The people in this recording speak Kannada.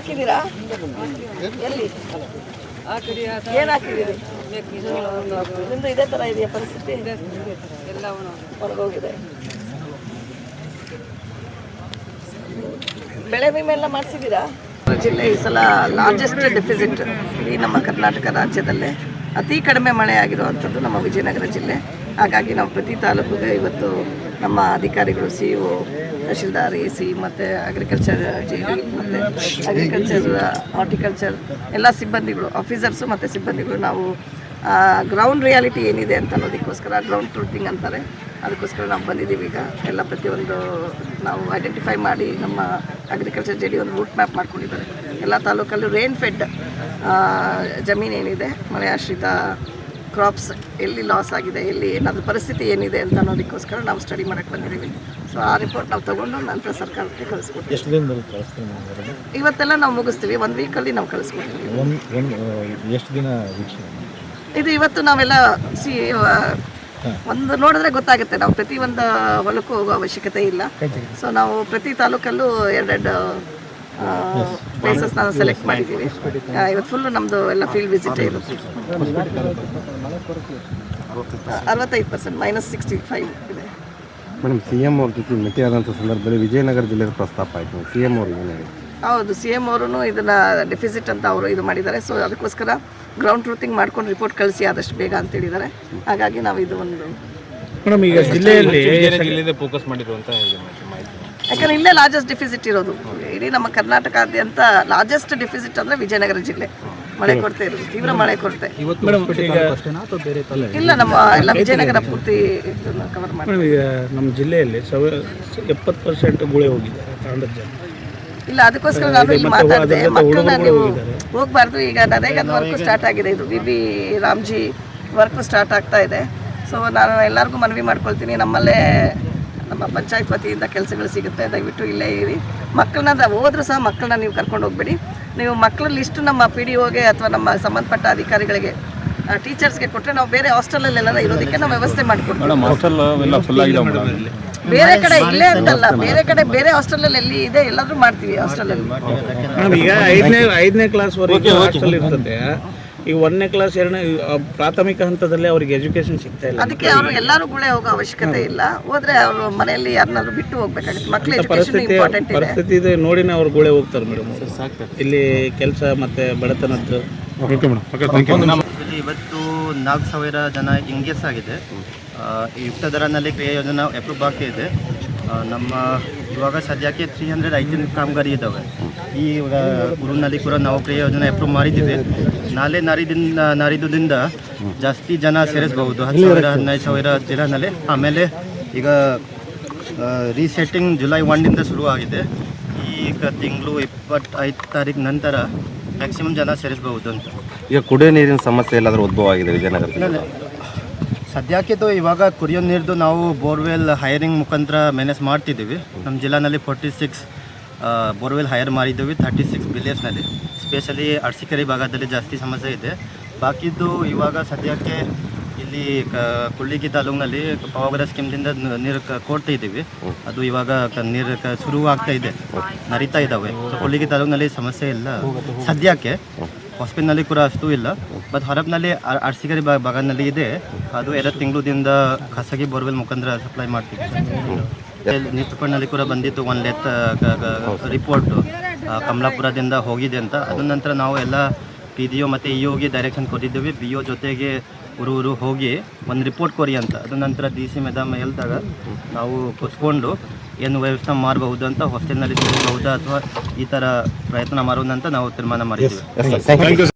ಹಾಕಿದ್ದೀರಾ? ಎಲ್ಲಿ ಏನು ಹಾಕಿದ್ದೀರಿ? ನಿಮ್ದು ಇದೇ ಥರ ಇದೆಯಾ ಪರಿಸ್ಥಿತಿ? ಎಲ್ಲ ಹೊರಗೋಗಿದೆ. ಬೆಳೆ ವಿಮೆ ಎಲ್ಲ ಮಾಡಿಸಿದ್ದೀರಾ? ಜಿಲ್ಲೆ ಈ ಸಲ ಲಾರ್ಜೆಸ್ಟ್ ಡೆಫಿಸಿಟ್ ಈ ನಮ್ಮ ಕರ್ನಾಟಕ ರಾಜ್ಯದಲ್ಲೇ ಅತಿ ಕಡಿಮೆ ಮಳೆ ಆಗಿರುವಂಥದ್ದು ನಮ್ಮ ವಿಜಯನಗರ ಜಿಲ್ಲೆ. ಹಾಗಾಗಿ ನಾವು ಪ್ರತಿ ತಾಲೂಕಿಗೆ ಇವತ್ತು ನಮ್ಮ ಅಧಿಕಾರಿಗಳು CEO, ತಹಶೀಲ್ದಾರ್, AC ಮತ್ತು ಅಗ್ರಿಕಲ್ಚರ್ JD ಮತ್ತು ಅಗ್ರಿಕಲ್ಚರ್, ಹಾರ್ಟಿಕಲ್ಚರ್ ಎಲ್ಲ ಸಿಬ್ಬಂದಿಗಳು, ಆಫೀಸರ್ಸು ಮತ್ತು ಸಿಬ್ಬಂದಿಗಳು ನಾವು ಗ್ರೌಂಡ್ ರಿಯಾಲಿಟಿ ಏನಿದೆ ಅಂತ ಅನ್ನೋದಕ್ಕೋಸ್ಕರ ಗ್ರೌಂಡ್ ಟ್ರೂತಿಂಗ್ ಅಂತಾರೆ, ಅದಕ್ಕೋಸ್ಕರ ನಾವು ಬಂದಿದ್ದೀವಿ. ಈಗ ಎಲ್ಲ ಪ್ರತಿಯೊಂದು ನಾವು ಐಡೆಂಟಿಫೈ ಮಾಡಿ ನಮ್ಮ ಅಗ್ರಿಕಲ್ಚರ್ JD ಒಂದು ರೂಟ್ ಮ್ಯಾಪ್ ಮಾಡ್ಕೊಂಡಿದ್ದಾರೆ. ಎಲ್ಲ ತಾಲೂಕಲ್ಲೂ ರೇನ್ ಫೆಡ್ ಜಮೀನು ಏನಿದೆ, ಮಳೆ ಆಶ್ರಿತ ಕ್ರಾಪ್ಸ್ ಎಲ್ಲಿ ಲಾಸ್ ಆಗಿದೆ, ಎಲ್ಲಿ ಏನಾದರೂ ಪರಿಸ್ಥಿತಿ ಏನಿದೆ ಅಂತ ಅನ್ನೋದಕ್ಕೋಸ್ಕರ ನಾವು ಸ್ಟಡಿ ಮಾಡೋಕ್ಕೆ ಬಂದಿದ್ದೀವಿ. ಸೊ ಆ ರಿಪೋರ್ಟ್ ನಾವು ತೊಗೊಂಡು ನಂತರ ಸರ್ಕಾರಕ್ಕೆ ಕಳಿಸ್ಕೊಡ್ತೀವಿ. ಎಷ್ಟು ದಿನದಲ್ಲಿ ಕಳಿಸ್ತೀವಿ? ಇವತ್ತೆಲ್ಲ ನಾವು ಮುಗಿಸ್ತೀವಿ, 1 ವೀಕಲ್ಲಿ ನಾವು ಕಳಿಸ್ಕೊಡ್ತೀವಿ. ಎಷ್ಟು ದಿನ ವೀಕ್ಷಣೆ ಇದು? ಇವತ್ತು ನಾವೆಲ್ಲ ಒಂದು ನೋಡಿದ್ರೆ ಗೊತ್ತಾಗುತ್ತೆ. ನಾವು ಪ್ರತಿ ಒಂದು ಹೊಲಕ್ಕೂ ಹೋಗೋ ಅವಶ್ಯಕತೆ ಇಲ್ಲ. ಸೊ ನಾವು ಪ್ರತಿ ತಾಲೂಕಲ್ಲೂ 2 ಪ್ಲೇಸಸ್ ನಾವು ಸೆಲೆಕ್ಟ್ ಮಾಡಿದ್ದೀವಿ. ಇವತ್ತು ಫುಲ್ಲು ನಮ್ಮದು ಎಲ್ಲ ಫೀಲ್ಡ್ ವಿಸಿಟೇ ಇರುತ್ತೆ. 65% -65 ಇದೆ. ಮೇಡಮ್, CM ಅವ್ರ ಜೊತೆ ಭೇಟಿಯಾದಂಥ ಸಂದರ್ಭದಲ್ಲಿ ವಿಜಯನಗರ ಜಿಲ್ಲೆ ಪ್ರಸ್ತಾಪ ಆಯಿತು. CM ಅವರು ಏನು ಹೇಳಿ? ಹೌದು, CM ಅವರು ಇದನ್ನು ಡೆಫಿಸಿಟ್ ಅಂತ ಅವರು ಇದು ಮಾಡಿದ್ದಾರೆ. ಸೊ ಅದಕ್ಕೋಸ್ಕರ ಗ್ರೌಂಡ್ ಟ್ರೂತಿಂಗ್ ಮಾಡ್ಕೊಂಡು ರಿಪೋರ್ಟ್ ಕಳಿಸಿ ಆದಷ್ಟು ಬೇಗ ಅಂತ ಹೇಳಿದ್ದಾರೆ. ಹಾಗಾಗಿ ನಾವು ಇದು ಒಂದು ಮೇಡಮ್ ಈಗ ಜಿಲ್ಲೆಯಲ್ಲಿ ಫೋಕಸ್ ಮಾಡಿದ್ರು ಅಂತ ಯಾಕಂದರೆ ಇಲ್ಲೇ ಲಾರ್ಜೆಸ್ಟ್ ಡೆಫಿಸಿಟ್ ಇರೋದು. ಇಡೀ ನಮ್ಮ ಕರ್ನಾಟಕದಾದ್ಯಂತ ಲಾರ್ಜೆಸ್ಟ್ ಡೆಫಿಸಿಟ್ ಅಂದರೆ ವಿಜಯನಗರ ಜಿಲ್ಲೆ. ಮಳೆ ಕೊರತೆ ಇರೋದು, ತೀವ್ರ ಮಳೆ ಕೊರತೆ ಇಲ್ಲ. ನಮ್ಮ ಎಲ್ಲ ವಿಜಯನಗರ ಪೂರ್ತಿ ಕವರ್ ಮಾಡಿ. ಈಗ ನಮ್ಮ ಜಿಲ್ಲೆಯಲ್ಲಿ 70% ಗುಳೆ ಹೋಗಿದೆ ತಾಂಡದ ಜನ. ಇಲ್ಲ, ಅದಕ್ಕೋಸ್ಕರ ನಾನು ಇಲ್ಲಿ ಮಾತಾಡಿದೆ, ಮಕ್ಕಳನ್ನ ನೀವು ಹೋಗಬಾರ್ದು. ಈಗ ನರೇಗಾದ ವರ್ಕು ಸ್ಟಾರ್ಟ್ ಆಗಿದೆ, ಇದು BB ರಾಮ್ಜಿ ವರ್ಕು ಸ್ಟಾರ್ಟ್ ಆಗ್ತಾ ಇದೆ. ಸೊ ನಾನು ಎಲ್ಲರಿಗೂ ಮನವಿ ಮಾಡ್ಕೊಳ್ತೀನಿ, ನಮ್ಮಲ್ಲೇ ನಮ್ಮ ಪಂಚಾಯತ್ ವತಿಯಿಂದ ಕೆಲಸಗಳು ಸಿಗುತ್ತೆ, ದಯವಿಟ್ಟು ಇಲ್ಲೇ ಇರಿ. ಮಕ್ಕಳನ್ನ ಹೋದ್ರೂ ಸಹ ಮಕ್ಕಳನ್ನ ನೀವು ಕರ್ಕೊಂಡು ಹೋಗ್ಬೇಡಿ. ನೀವು ಮಕ್ಕಳ ಲಿಸ್ಟು ನಮ್ಮ PDOಗೆ ಅಥವಾ ನಮ್ಮ ಸಂಬಂಧಪಟ್ಟ ಅಧಿಕಾರಿಗಳಿಗೆ, ಟೀಚರ್ಸ್ಗೆ ಕೊಟ್ಟರೆ ನಾವು ಬೇರೆ ಹಾಸ್ಟೆಲಲ್ಲೆಲ್ಲ ಇರೋದಕ್ಕೆ ನಾವು ವ್ಯವಸ್ಥೆ ಮಾಡಿಕೊಡ್ತೀವಿ. ಬೇರೆ ಕಡೆ ಇಲ್ಲೇ ಅಂತಲ್ಲ, ಬೇರೆ ಕಡೆ ಬೇರೆ ಹಾಸ್ಟೆಲಲ್ಲಿ ಎಲ್ಲಿ ಇದೆ ಎಲ್ಲಾದ್ರೂ ಮಾಡ್ತೀವಿ ಹಾಸ್ಟೆಲಲ್ಲಿ. ಈಗ 5ನೇ ಕ್ಲಾಸ್ವರೆಗೆ ಹಾಸ್ಟೆಲ್ ಇರ್ತದೆ. ಈಗ 1ನೇ ಕ್ಲಾಸ್ 2ನೇ ಪ್ರಾಥಮಿಕ ಹಂತದಲ್ಲಿ ಅವ್ರಿಗೆ ಎಜುಕೇಶನ್ ಸಿಗ್ತಾ ಇಲ್ಲ. ಅದಕ್ಕೆ ಅವರು ಎಲ್ಲರೂ ಗುಳೆ ಹೋಗೋ ಅವಶ್ಯಕತೆ ಇಲ್ಲ. ಹೋದ್ರೆ ಅವರು ಮನೆಯಲ್ಲಿ ಯಾರನ್ನಾದ್ರೂ ಬಿಟ್ಟು ಹೋಗ್ಬೇಕಾಗುತ್ತೆ. ಮಕ್ಕಳ ಎಜುಕೇಶನ್ ಇಂಪಾರ್ಟೆಂಟ್ ಇದೆ. ಪರಿಸ್ಥಿತಿ ಇದೆ ನೋಡಿನೇ ಅವ್ರು ಗುಳೆ ಹೋಗ್ತಾರೆ ಮೇಡಮ್. ಇಲ್ಲಿ ಕೆಲಸ ಮತ್ತೆ ಬಡತನದ್ದು. ಇವತ್ತು 4,000 ಜನ ಎಂಗೇಜ್ ಆಗಿದೆ. ಯುಕ್ತ ದರನಲ್ಲಿ ಕ್ರಿಯಾ ಯೋಜನಾ ಅಪ್ರೂವ್ ಬಾಕಿ ಇದೆ. ನಮ್ಮ ಇವಾಗ ಸದ್ಯಕ್ಕೆ 318 ಕಾಮಗಾರಿ ಇದ್ದಾವೆ. ಈ ಊರಿನಲ್ಲಿ ಕೂಡ ನಾವು ಕ್ರಿಯಾ ಯೋಜನೆ ಅಪ್ರೂವ್ ಮಾಡಿದ್ದೀವಿ. ನಾಳೆ ನಾರಿದ್ದರಿಂದ ಜಾಸ್ತಿ ಜನ ಸೇರಿಸಬಹುದು, 10,000 15,000 ಜನನಲ್ಲಿ. ಆಮೇಲೆ ಈಗ ರೀಸೆಟ್ಟಿಂಗ್ ಜುಲೈ 1ರಿಂದ ಶುರು ಆಗಿದೆ. ಈಗ ತಿಂಗಳು 25 ತಾರೀಕು ನಂತರ ಮ್ಯಾಕ್ಸಿಮಮ್ ಜನ ಸೇರಿಸಬಹುದು ಅಂತ. ಈಗ ಕುಡಿಯೋ ನೀರಿನ ಸಮಸ್ಯೆ ಎಲ್ಲಾದರೂ ಉದ್ಭವ ಆಗಿದೆ ವಿಜಯನಗರ ಜಿಲ್ಲೆ? ಸದ್ಯಕ್ಕೆ ಇವಾಗ ಕುಡಿಯೋ ನೀರ್ದು ನಾವು ಬೋರ್ವೆಲ್ ಹೈರಿಂಗ್ ಮುಖಾಂತರ ಮ್ಯಾನೇಜ್ ಮಾಡ್ತಿದ್ದೀವಿ. ನಮ್ಮ ಜಿಲ್ಲೆನಲ್ಲಿ 46 ಬೋರ್ವೆಲ್ ಹೈರ್ ಮಾಡಿದ್ದೀವಿ 36 ವಿಲೇಜ್ನಲ್ಲಿ. ಸ್ಪೆಷಲಿ ಅರಸೀಕೆರೆ ಭಾಗದಲ್ಲಿ ಜಾಸ್ತಿ ಸಮಸ್ಯೆ ಇದೆ. ಬಾಕಿದ್ದು ಇವಾಗ ಸದ್ಯಕ್ಕೆ ಇಲ್ಲಿ ಕುಳ್ಳಿಗಿ ತಾಲೂಕಿನಲ್ಲಿ ಪವಾಗರ ಸ್ಕೀಮ್ದಿಂದ ನೀರು ಕೊಡ್ತಾ ಇದ್ದೀವಿ. ಅದು ಇವಾಗ ನೀರು ಶುರು ಆಗ್ತಾ ಇದೆ, ನಡೀತಾ ಇದ್ದಾವೆ. ಕುಳ್ಳಿಗಿ ತಾಲೂಕಿನಲ್ಲಿ ಸಮಸ್ಯೆ ಇಲ್ಲ ಸದ್ಯಕ್ಕೆ. ಹಾಸ್ಪಿಟಲ್ನಲ್ಲಿ ಕೂಡ ಅಷ್ಟು ಇಲ್ಲ. ಬಟ್ ಹೊರಬ್ನಲ್ಲಿ ಅರಸೀಕೆರೆ ಭಾಗದಲ್ಲಿ ಇದೆ. ಅದು 2 ತಿಂಗಳಿಂದ ಖಾಸಗಿ ಬೋರ್ವೆಲ್ ಮುಖಾಂತರ ಸಪ್ಲೈ ಮಾಡ್ತೀವಿ. ನ್ಯೂಸ್ ಪೇಪರ್ನಲ್ಲಿ ಕೂಡ ಬಂದಿತ್ತು 1 ಲೆತ್ ರಿಪೋರ್ಟು ಕಮಲಾಪುರದಿಂದ ಹೋಗಿದೆ ಅಂತ. ಅದ ನಂತರ ನಾವು ಎಲ್ಲ PDO ಮತ್ತು EOಗೆ ಡೈರೆಕ್ಷನ್ ಕೊಟ್ಟಿದ್ದೀವಿ. BO ಜೊತೆಗೆ ಊರು ಹೋಗಿ ಒಂದು ರಿಪೋರ್ಟ್ ಕೊಡಿ ಅಂತ. ಅದ ನಂತರ DC ಮೇಡಮ್ ಹೇಳಿದಾಗ ನಾವು ಕೂತ್ಕೊಂಡು ಏನು ವ್ಯವಸ್ಥೆ ಮಾಡಬಹುದು ಅಂತ, ಹಾಸ್ಟೆಲ್ನಲ್ಲಿ ಸೇರಿಸಬಹುದಾ ಅಥವಾ ಈ ಥರ ಪ್ರಯತ್ನ ಮಾಡೋದಂತ ನಾವು ತೀರ್ಮಾನ ಮಾಡಿದ್ದೀವಿ.